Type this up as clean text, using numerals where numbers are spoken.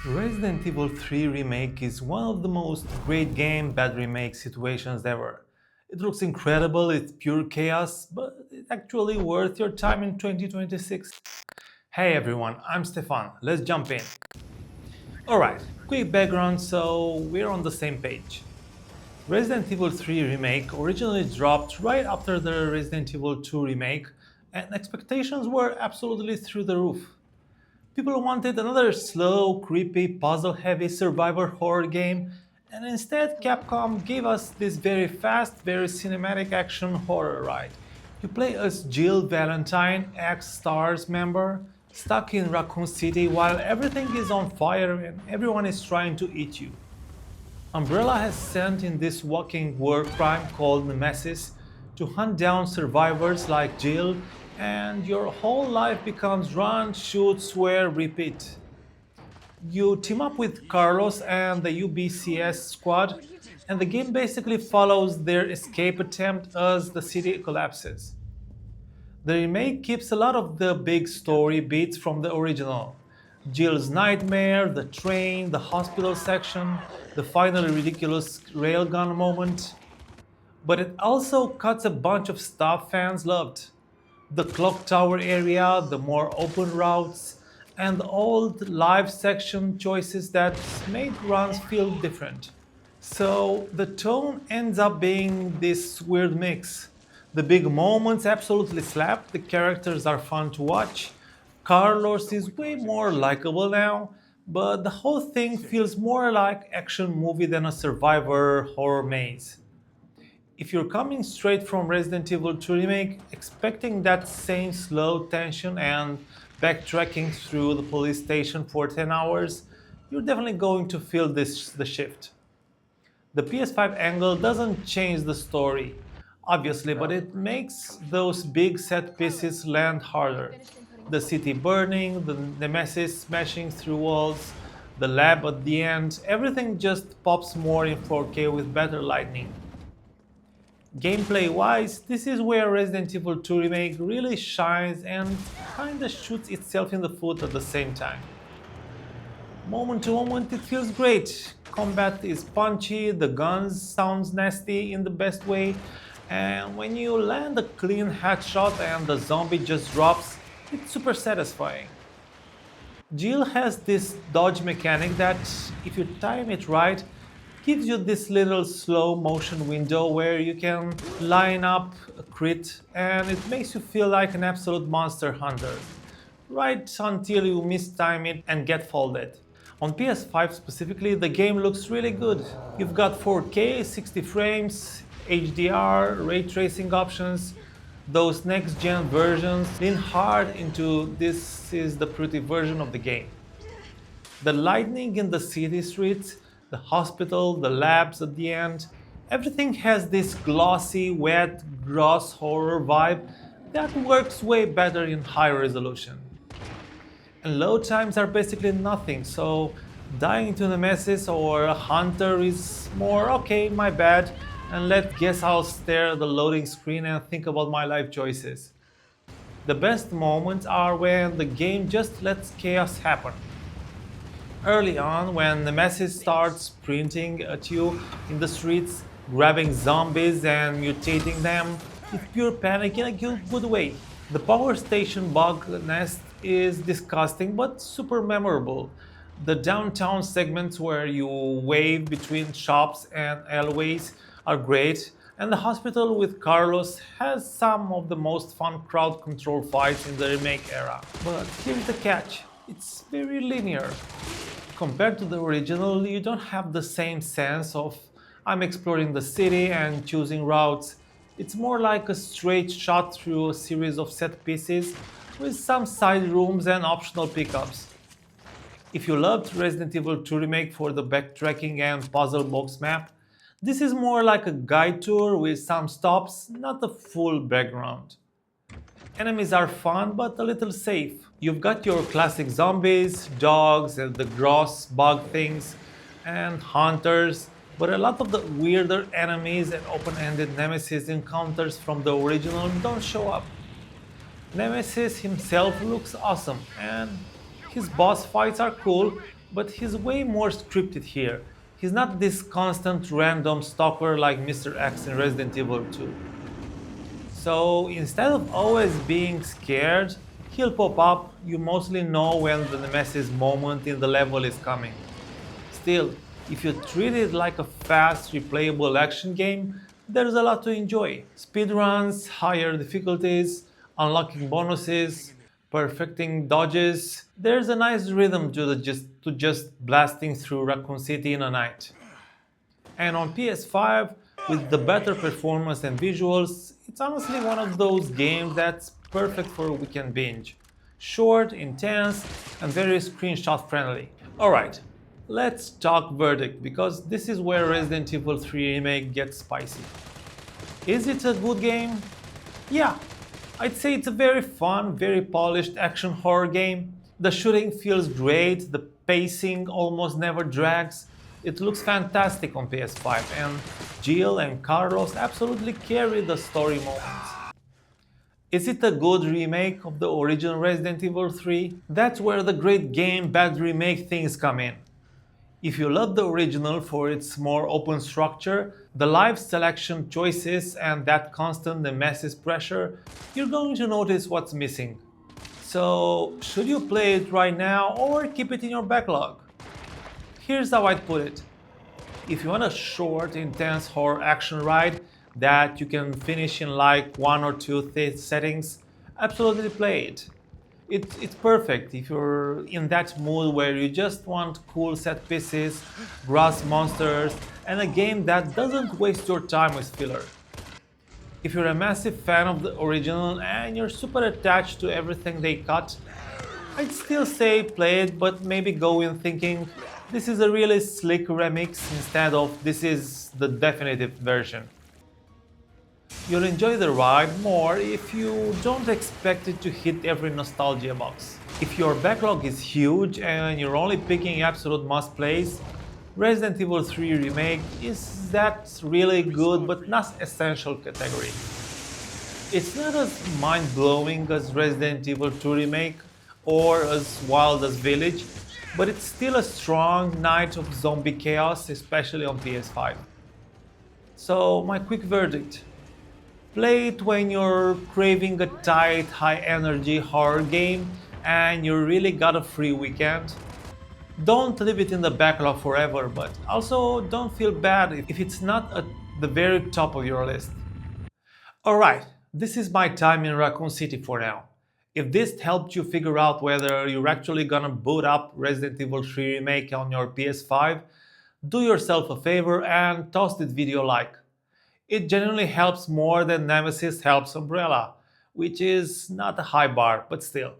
Resident Evil 3 Remake is one of the most great game bad remake situations ever. It looks incredible, it's pure chaos, but it's actually worth your time in 2026. Hey everyone, I'm Stefan, let's jump in. Alright, quick background so we're on the same page. Resident Evil 3 Remake originally dropped right after the Resident Evil 2 Remake, and expectations were absolutely through the roof. People wanted another slow, creepy, puzzle heavy survivor horror game, and instead Capcom gave us this very fast, very cinematic action horror ride. You play as Jill Valentine, ex-Stars member, stuck in Raccoon City while everything is on fire and everyone is trying to eat you. Umbrella has sent in this walking war crime called Nemesis to hunt down survivors like Jill, and your whole life becomes run, shoot, swear, repeat. You team up with Carlos and the UBCS squad, and the game basically follows their escape attempt as the city collapses. The remake keeps a lot of the big story beats from the original. Jill's nightmare, the train, the hospital section, the finally ridiculous railgun moment. But it also cuts a bunch of stuff fans loved. The clock tower area, the more open routes, and the old live section choices that made runs feel different. So the tone ends up being this weird mix. The big moments absolutely slap, the characters are fun to watch. Carlos is way more likable now, but the whole thing feels more like action movie than a survivor horror maze. If you're coming straight from Resident Evil 2 Remake, expecting that same slow tension and backtracking through the police station for 10 hours, you're definitely going to feel the shift. The PS5 angle doesn't change the story, obviously, but it makes those big set pieces land harder. The city burning, the Nemesis smashing through walls, the lab at the end, everything just pops more in 4K with better lighting. Gameplay wise, this is where Resident Evil 2 Remake really shines and kinda shoots itself in the foot at the same time. Moment to moment, it feels great. Combat is punchy, the guns sounds nasty in the best way, and when you land a clean headshot and the zombie just drops, it's super satisfying. Jill has this dodge mechanic that, if you time it right, gives you this little slow motion window where you can line up a crit and it makes you feel like an absolute monster hunter. Right until you mistime it and get folded. On PS5 specifically, the game looks really good. You've got 4K, 60 frames, HDR, ray tracing options. Those next-gen versions lean hard into this is the pretty version of the game. The lighting in the city streets, the hospital, the labs at the end, everything has this glossy, wet, gross horror vibe that works way better in high resolution. And load times are basically nothing, so dying to Nemesis or a hunter is more okay, my bad, and let's guess I'll stare at the loading screen and think about my life choices. The best moments are when the game just lets chaos happen. Early on, when Nemesis starts sprinting at you in the streets, grabbing zombies and mutating them, it's pure panic in a good way. The power station bug nest is disgusting but super memorable. The downtown segments where you wave between shops and alleyways are great, and the hospital with Carlos has some of the most fun crowd control fights in the remake era. But here's the catch, it's very linear. Compared to the original, you don't have the same sense of I'm exploring the city and choosing routes. It's more like a straight shot through a series of set pieces with some side rooms and optional pickups. If you loved Resident Evil 2 Remake for the backtracking and puzzle box map, this is more like a guide tour with some stops, not a full background. Enemies are fun but a little safe. You've got your classic zombies, dogs, and the gross bug things, and hunters, but a lot of the weirder enemies and open-ended Nemesis encounters from the original don't show up. Nemesis himself looks awesome, and his boss fights are cool, but he's way more scripted here. He's not this constant random stalker like Mr. X in Resident Evil 2. So instead of always being scared, he'll pop up. You mostly know when the Nemesis moment in the level is coming. Still, if you treat it like a fast, replayable action game, there's a lot to enjoy. Speedruns, higher difficulties, unlocking bonuses, perfecting dodges. There's a nice rhythm to just blasting through Raccoon City in a night. And on PS5, with the better performance and visuals, it's honestly one of those games that's perfect for a weekend binge. Short, intense, and very screenshot friendly. Alright, let's talk verdict because this is where Resident Evil 3 Remake gets spicy. Is it a good game? Yeah, I'd say it's a very fun, very polished action horror game. The shooting feels great, the pacing almost never drags. It looks fantastic on PS5, and Jill and Carlos absolutely carry the story moments. Is it a good remake of the original Resident Evil 3? That's where the great game bad remake things come in. If you love the original for its more open structure, the live selection choices, and that constant Nemesis pressure, you're going to notice what's missing. So, should you play it right now or keep it in your backlog? Here's how I'd put it. If you want a short, intense horror action ride that you can finish in like one or two settings, absolutely play it. It's perfect if you're in that mood where you just want cool set pieces, grass monsters, and a game that doesn't waste your time with filler. If you're a massive fan of the original and you're super attached to everything they cut, I'd still say play it, but maybe go in thinking this is a really slick remix instead of this is the definitive version. You'll enjoy the ride more if you don't expect it to hit every nostalgia box. If your backlog is huge and you're only picking absolute must plays, Resident Evil 3 Remake is that really good but not essential category. It's not as mind-blowing as Resident Evil 2 Remake or as wild as Village, but it's still a strong night of zombie chaos, especially on PS5. So my quick verdict. Play it when you're craving a tight, high-energy horror game and you really got a free weekend. Don't leave it in the backlog forever, but also don't feel bad if it's not at the very top of your list. Alright, this is my time in Raccoon City for now. If this helped you figure out whether you're actually gonna boot up Resident Evil 3 Remake on your PS5, do yourself a favor and toss this video a like. It genuinely helps more than Nemesis helps Umbrella, which is not a high bar, but still.